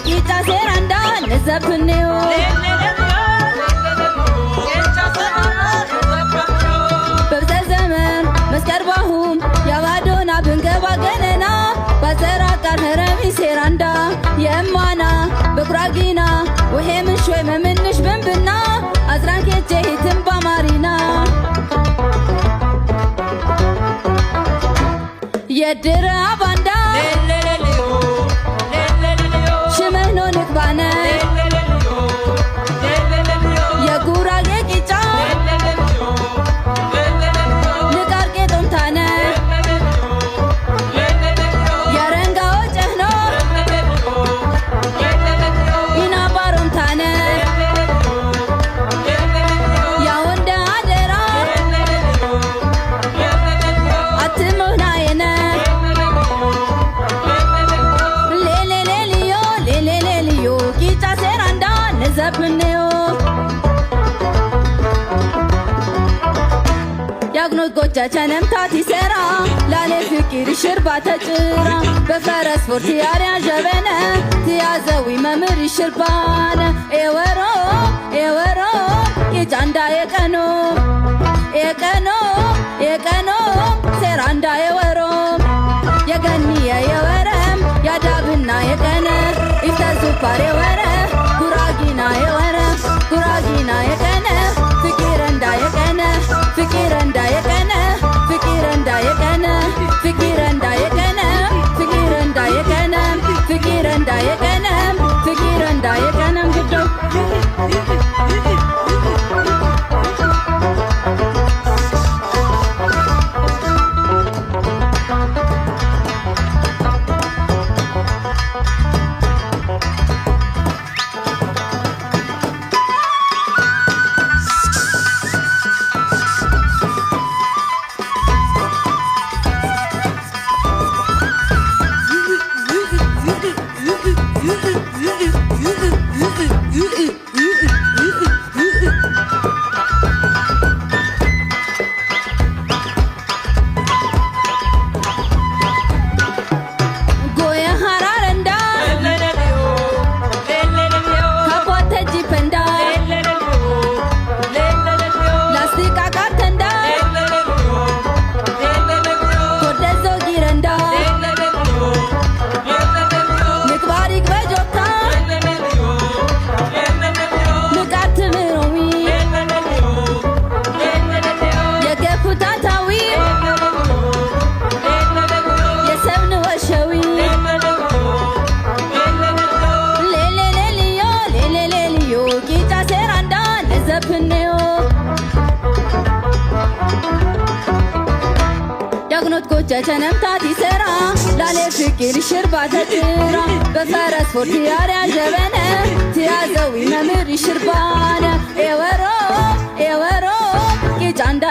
ቂጫ ሴራንዳ ንዘብኔዮ በብዘ ዘመን መስቀርባሁም ያባዶና ብንገባ ገነና ባዘራ ቃር ህረሚ ሴራንዳ የማና በጉራጊና ውሄ ምንሾይ መምንሽ ብንብና አዝራን ኬጄ ሂትም ባማሪና የድረ አባንዳ ሽመህኖ ንግባነ የጉራጌ ቂጫ ንቃርቄ ጦምታነ የረንጋዎ ጨህኖ ኢናባሮምታነ ያወንደ አደራ አትሞህናየነ ሌሌሌልዮ ቂጫ ሴራንዳ ንዘብኔዮ ያግኖት ጎጃ ቸነምታት ይሰራ ላሌ ፍቂር ሽርባ ተጭራ በፈረስ ፎርቲ ያርያ ዠበነ ትያዘዊ መምር ይሽርባነ ኤወሮ ኤወሮ የጃንዳ የቀኖ የቀኖ የቀኖ ሴራንዳ የወሮ የገኒየ የወረም ያዳብና የቀነ ኢፍተዙፓር የወረ ጉራጊና የወረ ጉራጊና የቀነ ፍቂረንዳ የቀነ ፍቂረንዳ የቀነ ፍቂረንዳ የቀነ ፍቂረንዳ የቀነ ፍቂረንዳ የቀነ ፍቂረንዳ የቀነ ፍቂረንዳ የቀነም ግዶ ያግኖት ጎጃ ቸነምታት ይሰራ ላሌ ፍቂር ሽርባ ተጭራ በፈረስ ፎርቲ ያርያ ዠበነ ትያዘዊ መምር ይሽርባነ ኤወሮ ኤወሮ የጃንዳ